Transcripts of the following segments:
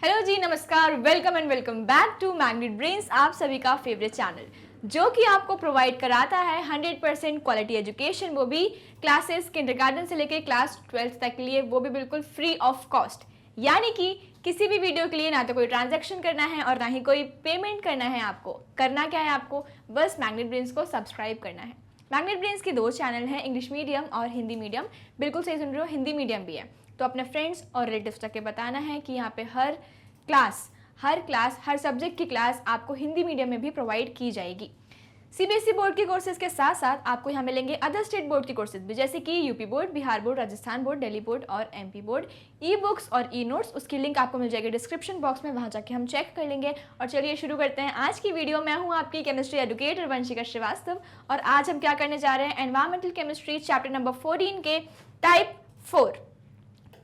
Hello ji, नमस्कार, welcome and welcome back to magnet brains, आप सभी का फेवरेट चैनल जो कि आपको प्रोवाइड कराता है 100% क्वालिटी एजुकेशन, वो भी क्लासेस किंडरगार्टन से लेकर क्लास 12th तक के लिए, वो भी बिल्कुल फ्री ऑफ कॉस्ट। यानी कि किसी भी वीडियो के लिए ना तो कोई ट्रांजैक्शन करना है और ना ही कोई पेमेंट करना है। आपको करना क्या है, आपको बस मैग्नेट ब्रेन्स को सब्सक्राइब करना है। मैग्नेट ब्रेन्स के दो चैनल हैं, इंग्लिश मीडियम और हिंदी मीडियम। बिल्कुल सही सुन रहे हो, हिंदी मीडियम भी है। तो अपने फ्रेंड्स और रिलेटिव्स तक के बताना है कि यहाँ पे हर क्लास हर सब्जेक्ट की क्लास आपको हिंदी मीडियम में भी प्रोवाइड की जाएगी। सीबीएसई बोर्ड के कोर्सेज के साथ साथ आपको यहाँ मिलेंगे अदर स्टेट बोर्ड के कोर्सेज भी, जैसे कि UP board, Bihar board, Rajasthan board, Delhi board और एमपी बोर्ड। ई बुक्स और ई नोट्स, उसकी लिंक आपको मिल जाएगी डिस्क्रिप्शन बॉक्स में, वहाँ जाके हम चेक कर लेंगे। और चलिए शुरू करते हैं आज की वीडियो। मैं हूँ आपकी केमिस्ट्री एडुकेटर वंशिका श्रीवास्तव और आज हम क्या करने जा रहे हैं, एनवायरमेंटल केमिस्ट्री चैप्टर नंबर 14 के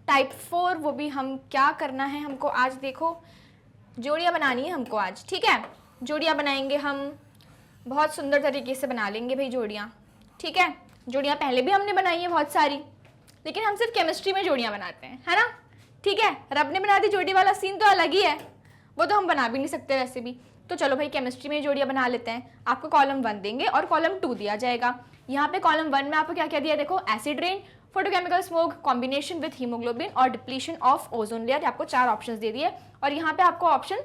टाइप 4, वो भी हम क्या करना है हमको आज, देखो जोड़ियाँ बनानी है हमको आज। ठीक है, जोड़ियाँ बनाएंगे हम, बहुत सुंदर तरीके से बना लेंगे भाई जोड़ियाँ। ठीक है, जोड़ियाँ पहले भी हमने बनाई है बहुत सारी, लेकिन हम सिर्फ केमिस्ट्री में जोड़ियाँ बनाते हैं, है ना। ठीक है, रब ने बना दी जोड़ी वाला सीन तो अलग ही है, वो तो हम बना भी नहीं सकते वैसे भी। तो चलो भाई केमिस्ट्री में जोड़ियाँ बना लेते हैं। आपको कॉलम 1 देंगे और कॉलम 2 दिया जाएगा। यहाँ पे कॉलम 1 में आपको क्या क्या दिया, देखो acid rain, photochemical smoke, combination with haemoglobin और डिप्लीशन ऑफ ओजोन लेयर। आपको 4 ऑप्शंस दे दिए और यहाँ पे आपको ऑप्शन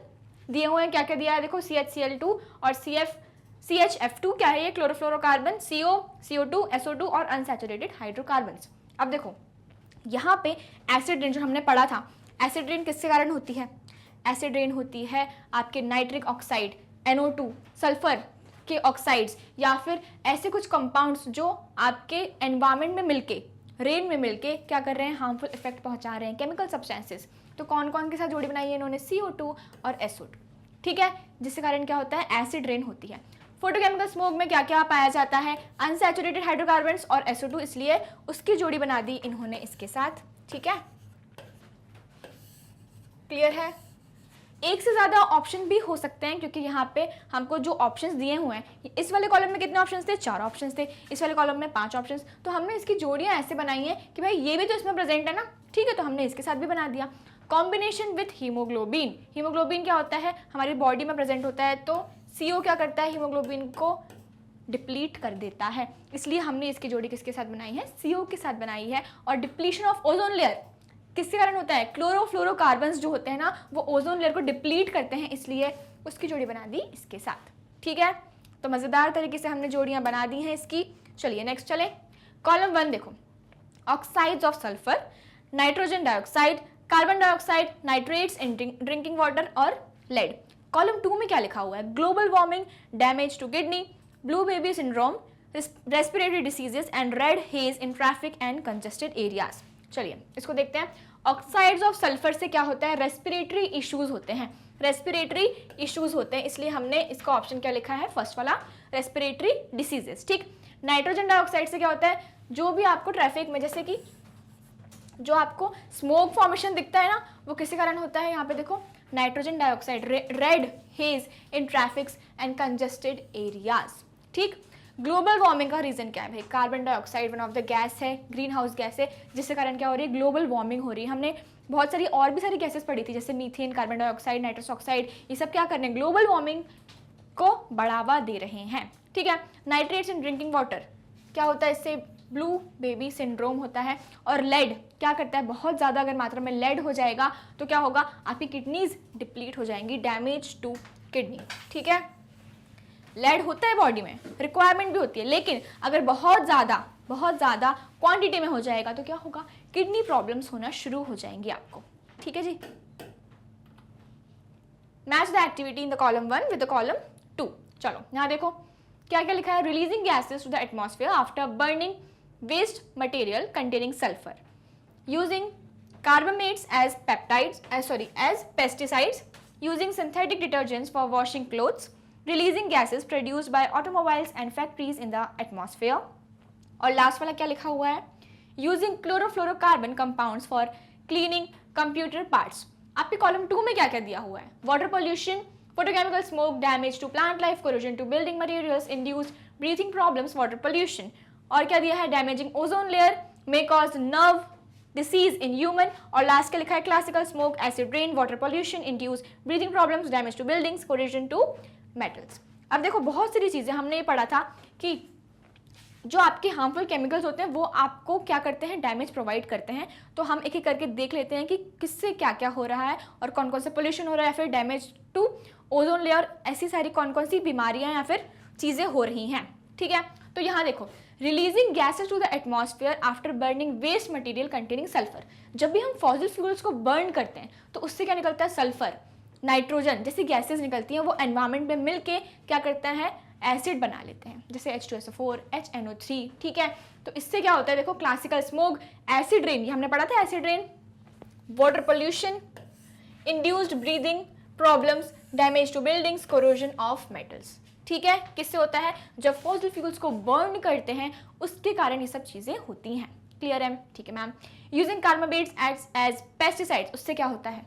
दिए हुए हैं, क्या क्या दिया है, देखो CHCl2 और CHF2 क्या है, ये क्लोरोफ्लोरोकार्बन, CO, CO2, SO2 और अनसैचुरेटेड हाइड्रोकार्बन्स। अब देखो यहाँ पे एसिड रेन जो हमने पढ़ा था, एसिड रेन किसके कारण होती है, एसिड रेन होती है आपके नाइट्रिक ऑक्साइड, NO2, सल्फर के ऑक्साइड्स या फिर ऐसे कुछ कंपाउंड्स जो आपके एनवायरमेंट में मिलके, रेन में मिलके क्या कर रहे हैं, हार्मफुल इफेक्ट पहुंचा रहे हैं, केमिकल सब्सटेंसेस। तो कौन कौन के साथ जोड़ी बनाई है इन्होंने, CO2 और SO2। ठीक है, जिसके कारण क्या होता है, एसिड रेन होती है। फोटोकेमिकल स्मोक में क्या क्या पाया जाता है, अनसैचुरेटेड हाइड्रोकार्बन्स और SO2, इसलिए उसकी जोड़ी बना दी इन्होंने इसके साथ। ठीक है, क्लियर है। एक से ज़्यादा ऑप्शन भी हो सकते हैं, क्योंकि यहाँ पे हमको जो ऑप्शंस दिए हुए हैं, इस वाले कॉलम में कितने ऑप्शंस थे, 4 ऑप्शंस थे, इस वाले कॉलम में 5 ऑप्शंस। तो हमने इसकी जोड़ियाँ ऐसे बनाई हैं कि भाई ये भी तो इसमें प्रेजेंट है ना, ठीक है, तो हमने इसके साथ भी बना दिया। कॉम्बिनेशन विथ हीमोग्लोबिन, हीमोग्लोबिन क्या होता है, हमारी बॉडी में प्रेजेंट होता है, तो CO क्या करता है, हीमोग्लोबिन को डिप्लीट कर देता है, इसलिए हमने इसकी जोड़ी किसके साथ बनाई है, CO के साथ बनाई है। और डिप्लीशन ऑफ ओजोन लेयर किसके कारण होता है, क्लोरोफ्लोरोकार्बन्स जो होते हैं ना, वो ओजोन लेयर को डिप्लीट करते हैं, इसलिए उसकी जोड़ी बना दी इसके साथ। ठीक है, तो मज़ेदार तरीके से हमने जोड़ियां बना दी हैं इसकी। चलिए नेक्स्ट चले, कॉलम 1 देखो, oxides of sulphur, nitrogen dioxide, carbon dioxide, nitrates in drinking water और लेड। कॉलम 2 में क्या लिखा हुआ है, global warming, damage to kidney, blue baby syndrome, respiratory diseases and red haze in traffic and congested areas. चलिए इसको देखते हैं। ऑक्साइड्स ऑफ सल्फर से क्या होता है, रेस्पिरेटरी इश्यूज होते हैं, रेस्पिरेटरी इश्यूज होते हैं, इसलिए हमने इसका ऑप्शन क्या लिखा है, फर्स्ट वाला, रेस्पिरेटरी डिसीजेस। ठीक, नाइट्रोजन डाइऑक्साइड से क्या होता है, जो भी आपको ट्रैफिक में, जैसे कि जो आपको स्मोक फॉर्मेशन दिखता है ना, वो किसके कारण होता है, यहाँ पे देखो nitrogen dioxide, red haze in traffics and congested areas. ठीक, ग्लोबल वार्मिंग का रीजन क्या है भाई, carbon dioxide one of the gas है, ग्रीन हाउस गैस है, जिसके कारण क्या हो रही है, ग्लोबल वार्मिंग हो रही है। हमने बहुत सारी और भी सारी गैसेस पढ़ी थी, जैसे methane, carbon dioxide, nitrous oxide, ये सब क्या कर रहे हैं, ग्लोबल वार्मिंग को बढ़ावा दे रहे हैं। ठीक है, नाइट्रेट्स इन ड्रिंकिंग वाटर क्या होता है, इससे ब्लू बेबी सिंड्रोम होता है। और लेड क्या करता है, बहुत ज़्यादा अगर मात्रा में लेड हो जाएगा तो क्या होगा, आपकी किडनीज डिप्लीट हो जाएंगी, डैमेज टू किडनी। ठीक है, लेड होता है बॉडी में, रिक्वायरमेंट भी होती है, लेकिन अगर बहुत ज़्यादा क्वांटिटी में हो जाएगा तो क्या होगा, किडनी प्रॉब्लम्स होना शुरू हो जाएंगी आपको। ठीक है जी, match the activity in the column 1 with the column 2। चलो यहाँ देखो क्या क्या लिखा है, releasing gases to the atmosphere after burning waste material containing sulphur, using carbamates as pesticides, using synthetic detergents for washing clothes, releasing gases produced by automobiles and factories in the atmosphere। और last वाला क्या लिखा हुआ है, using chlorofluorocarbon compounds for cleaning computer parts. आपके column 2 में क्या क्या दिया हुआ है, water pollution, photochemical smoke, damage to plant life, corrosion to building materials, induced breathing problems, water pollution. और क्या दिया है, damaging ozone layer, may cause nerve disease in human, और लास्ट का लिखा है classical smoke, acid rain, water pollution, induce breathing problems, damage to buildings, corrosion to metals. अब देखो बहुत सारी चीज़ें हमने ये पढ़ा था कि जो आपके हार्मफुल केमिकल्स होते हैं वो आपको क्या करते हैं, डैमेज प्रोवाइड करते हैं। तो हम एक एक करके देख लेते हैं कि किससे क्या क्या हो रहा है और कौन कौन से पोल्यूशन हो रहा है या फिर डैमेज टू ओजोन लेयर, ऐसी सारी कौन कौन सी बीमारियां या फिर चीज़ें हो रही हैं। ठीक है, तो यहाँ देखो, releasing gases to the atmosphere after burning waste material containing sulphur. जब भी हम फॉसिल फ्यूल्स को बर्न करते हैं तो उससे क्या निकलता है, सल्फर, नाइट्रोजन जैसी गैसेज निकलती हैं, वो एनवायरमेंट में मिलके क्या करता है, एसिड बना लेते हैं, जैसे H2SO4, HNO3। ठीक है, तो इससे क्या होता है, देखो क्लासिकल स्मोक, एसिड रेन, ये हमने पढ़ा था acid rain, water pollution, induced breathing problems, damage to buildings, corrosion of metals. ठीक है, किससे होता है, जब फॉसिल फ्यूल्स को बर्न करते हैं उसके कारण ये सब चीज़ें होती हैं। क्लियर है? ठीक है ma'am. Using carbamates as pesticides, उससे क्या होता है,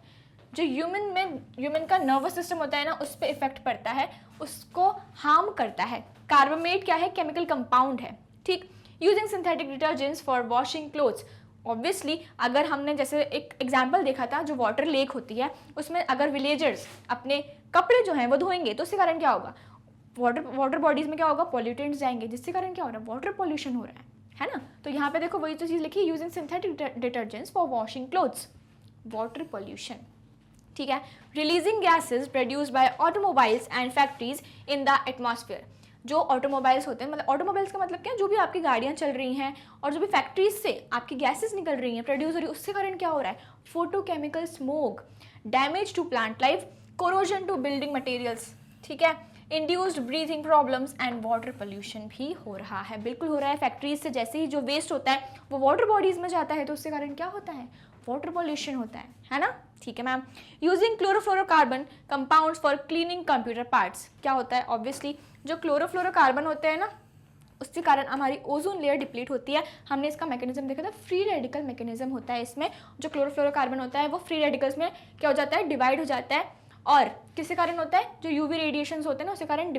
जो ह्यूमन का नर्वस सिस्टम होता है ना, उस पर इफेक्ट पड़ता है, उसको हार्म करता है। कार्बामेट क्या है, केमिकल कंपाउंड है। ठीक, using synthetic detergents for washing clothes, obviously अगर हमने जैसे एक एग्जांपल देखा था, जो वाटर लेक होती है उसमें अगर विलेजर्स अपने कपड़े जो हैं वो धोएंगे तो उसके कारण क्या होगा, वाटर बॉडीज में क्या होगा, पॉल्यूटेंट्स जाएंगे, जिसके कारण क्या हो रहा है, वाटर पॉल्यूशन हो रहा है ना। तो यहाँ पे देखो वही तो चीज़ लिखी, using synthetic detergents for washing clothes, water pollution. ठीक है, releasing gases produced by automobiles and factories in the atmosphere. जो ऑटोमोबाइल्स होते हैं, मतलब ऑटोमोबाइल्स का मतलब क्या है, जो भी आपकी गाड़ियाँ चल रही हैं और जो भी फैक्ट्रीज से आपकी गैसेज निकल रही हैं, प्रोड्यूस हो रही है, उससे कारण क्या हो रहा है, photochemical smoke, damage to plant life, corrosion to building materials. ठीक है, induced breathing problems and water pollution भी हो रहा है, बिल्कुल हो रहा है। फैक्ट्रीज से जैसे ही जो वेस्ट होता है वो वाटर बॉडीज में जाता है तो उसके कारण क्या होता है, वाटर पॉल्यूशन होता है ना। ठीक है ma'am. Using chlorofluorocarbon compounds for cleaning computer parts, क्या होता है, ऑब्वियसली जो क्लोरोफ्लोरोकार्बन होते हैं ना, उसके कारण हमारी ओजोन लेयर डिप्लीट होती है। हमने इसका मैकेनिज्म देखा था, फ्री रेडिकल मैकेनिज्म होता है इसमें। जो क्लोरोफ्लोरोकार्बन होता है वो फ्री रेडिकल्स में क्या हो जाता है, डिवाइड हो जाता है, और किसके कारण होता है, जो यूवी रेडिएशंस होते हैं ना उसके कारण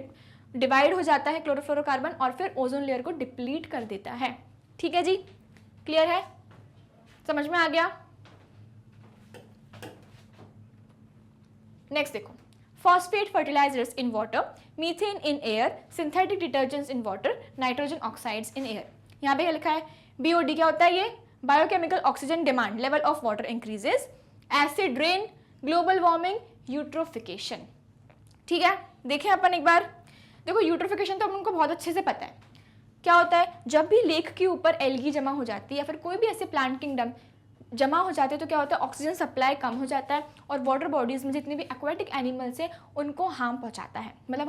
डिवाइड हो जाता है क्लोरोफ्लोरोकार्बन, और फिर ओजोन लेयर को डिप्लीट कर देता है। ठीक है जी, क्लियर है, समझ में आ गया। नेक्स्ट देखो, phosphate fertilisers in water, methane in air, synthetic detergents in water, nitrogen oxides in air. यहाँ पे क्या लिखा है, BOD क्या होता है, ये biochemical oxygen demand, level of water increases, acid rain, global warming, eutrophication. ठीक है, देखें अपन एक बार, देखो यूट्रोफिकेशन तो अपन को बहुत अच्छे से पता है क्या होता है। जब भी लेक के ऊपर एल्गी जमा हो जाती है या फिर कोई भी ऐसे प्लांट किंगडम जमा हो जाते हैं तो क्या होता है, ऑक्सीजन सप्लाई कम हो जाता है और वाटर बॉडीज़ में जितने भी एक्वाटिक एनिमल्स हैं उनको हार्म पहुंचाता है। मतलब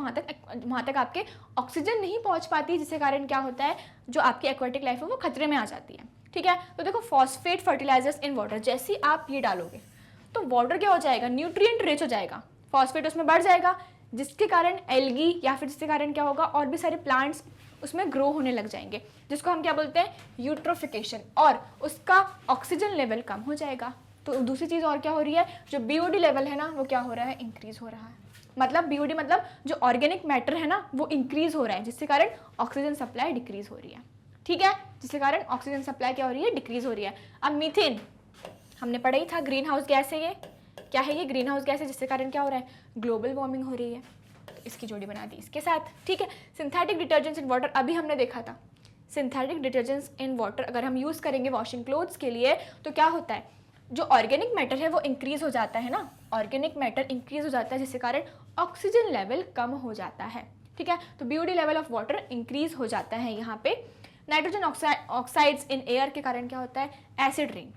वहाँ तक आपके ऑक्सीजन नहीं पहुंच पाती, जिसके कारण क्या होता है, जो आपकी एक्वाटिक लाइफ है वो खतरे में आ जाती है। ठीक है, तो देखो फॉस्फेट फर्टिलाइजर्स इन वाटर, जैसे ही आप ये डालोगे तो वाटर क्या हो जाएगा, न्यूट्रिएंट रिच हो जाएगा, फॉस्फेट उसमें बढ़ जाएगा, जिसके कारण एल्गी या फिर जिसके कारण क्या होगा, और भी सारे प्लांट्स उसमें ग्रो होने लग जाएंगे, जिसको हम क्या बोलते हैं, यूट्रोफिकेशन, और उसका ऑक्सीजन लेवल कम हो जाएगा। तो दूसरी चीज़ और क्या हो रही है, जो BOD लेवल है ना वो क्या हो रहा है, इंक्रीज हो रहा है। मतलब BOD मतलब जो ऑर्गेनिक मैटर है ना वो इंक्रीज हो रहा है, जिसके कारण ऑक्सीजन सप्लाई डिक्रीज हो रही है। ठीक है, जिसके कारण ऑक्सीजन सप्लाई क्या हो रही है, डिक्रीज हो रही है। अब मीथेन हमने पढ़ा ही था, ग्रीन हाउस गैस है, ये क्या है, ये ग्रीन हाउस गैस है, जिसके कारण क्या हो रहा है, ग्लोबल वार्मिंग हो रही है। इसकी जोड़ी बना दी इसके साथ। ठीक है, सिंथेटिक डिटर्जेंट्स इन वाटर, अभी हमने देखा था सिंथेटिक डिटर्जेंट्स इन वाटर अगर हम यूज़ करेंगे वॉशिंग क्लोथ्स के लिए तो क्या होता है, जो ऑर्गेनिक मैटर है वो इंक्रीज हो जाता है ना, ऑर्गेनिक मैटर इंक्रीज हो जाता है, जिसके कारण ऑक्सीजन लेवल कम हो जाता है। ठीक है, तो BOD level of water increase हो जाता है यहाँ पे। नाइट्रोजन ऑक्साइड्स इन एयर के कारण क्या होता है, एसिड रेन,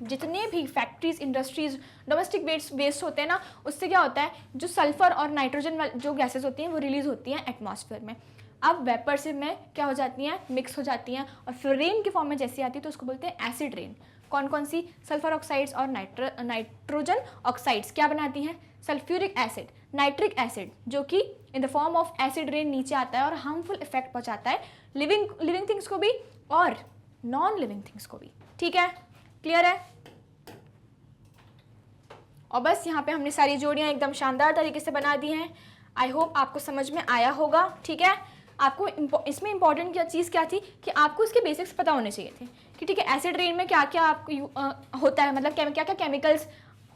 जितने भी फैक्ट्रीज, इंडस्ट्रीज, डोमेस्टिक वेस्ट होते हैं ना, उससे क्या होता है, जो सल्फर और नाइट्रोजन जो गैसेस होती हैं वो रिलीज होती हैं एटमॉस्फेयर में। अब वेपर से में क्या हो जाती हैं, मिक्स हो जाती हैं, और फिर रेन की फॉर्म में जैसी आती है तो उसको बोलते हैं एसिड रेन। कौन कौन सी, सल्फर ऑक्साइड्स और नाइट्रोजन ऑक्साइड्स क्या बनाती हैं, सल्फ्यूरिक एसिड, नाइट्रिक एसिड, जो कि in the form of acid rain नीचे आता है और हार्मफुल इफेक्ट पहुंचाता है लिविंग थिंग्स को भी और नॉन लिविंग थिंग्स को भी। ठीक है, क्लियर है। और बस यहाँ पे हमने सारी जोड़ियाँ एकदम शानदार तरीके से बना दी हैं। आई होप आपको समझ में आया होगा। ठीक है, आपको इसमें इंपॉर्टेंट क्या चीज़ क्या थी कि आपको इसके बेसिक्स पता होने चाहिए थे कि ठीक है एसिड रेन में क्या क्या आपको होता है, मतलब क्या क्या केमिकल्स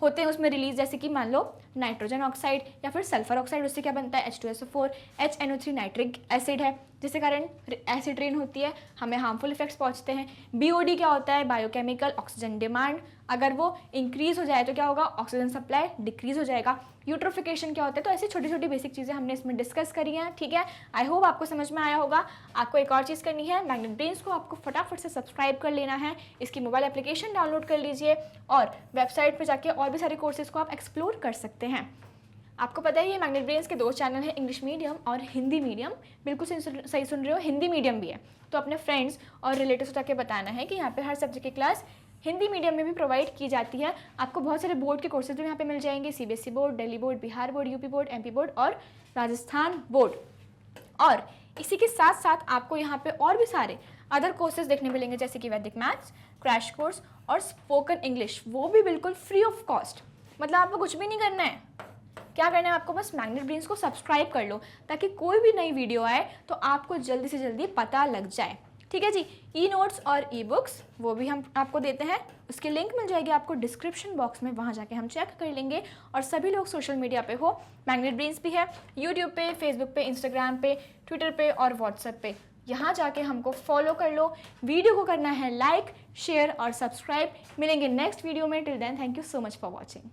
होते हैं उसमें रिलीज, जैसे कि मान लो नाइट्रोजन ऑक्साइड या फिर सल्फर ऑक्साइड, उससे क्या बनता है H2SO4, HNO3 नाइट्रिक एसिड है, जिसके कारण एसिड रेन होती है, हमें हार्मफुल इफेक्ट्स पहुंचते हैं। BOD क्या होता है, बायोकेमिकल ऑक्सीजन डिमांड, अगर वो इंक्रीज हो जाए तो क्या होगा, ऑक्सीजन सप्लाई डिक्रीज हो जाएगा। यूट्रोफिकेशन क्या होता है, तो ऐसी छोटी छोटी बेसिक चीज़ें हमने इसमें डिस्कस करी हैं, ठीक है। आई होप आपको समझ में आया होगा। आपको एक और चीज़ करनी है, मैग्नेट ब्रेन्स को आपको फटाफट से सब्सक्राइब कर लेना है, इसकी मोबाइल एप्लीकेशन डाउनलोड कर लीजिए और वेबसाइट पर जाके और भी सारे कोर्सेज को आप एक्सप्लोर कर सकते हैं। आपको पता है ये मैग्नेट ब्रेन्स के 2 चैनल हैं, इंग्लिश मीडियम और हिंदी मीडियम। बिल्कुल सही सुन रहे हो, हिंदी मीडियम भी है, तो अपने फ्रेंड्स और रिलेटिव्स को जाके बताना है कि यहाँ पे हर सब्जेक्ट की क्लास हिंदी मीडियम में भी प्रोवाइड की जाती है। आपको बहुत सारे बोर्ड के कोर्सेज भी यहाँ पे मिल जाएंगे, CBSE board, Delhi board, Bihar board, UP board, MP board और राजस्थान बोर्ड। और इसी के साथ साथ आपको यहाँ पे और भी सारे अदर कोर्सेज देखने मिलेंगे, जैसे कि वैदिक मैथ्स, क्रैश कोर्स और स्पोकन इंग्लिश, वो भी बिल्कुल फ्री ऑफ कॉस्ट। मतलब आपको कुछ भी नहीं करना है, क्या करना है आपको, बस मैग्नेट ब्रेन्स को सब्सक्राइब कर लो ताकि कोई भी नई वीडियो आए तो आपको जल्दी से जल्दी पता लग जाए, ठीक है जी। E-नोट्स और ई-बुक्स वो भी हम आपको देते हैं, उसकी लिंक मिल जाएगी आपको डिस्क्रिप्शन बॉक्स में, वहाँ जाके हम चेक कर लेंगे। और सभी लोग सोशल मीडिया पे हो, मैग्नेट ब्रेन्स भी है यूट्यूब पे, फेसबुक पे, इंस्टाग्राम पे, ट्विटर पे और व्हाट्सएप पे, यहाँ जाके हमको फॉलो कर लो। वीडियो को करना है लाइक, शेयर और सब्सक्राइब। मिलेंगे नेक्स्ट वीडियो में, till then thank you so much for watching.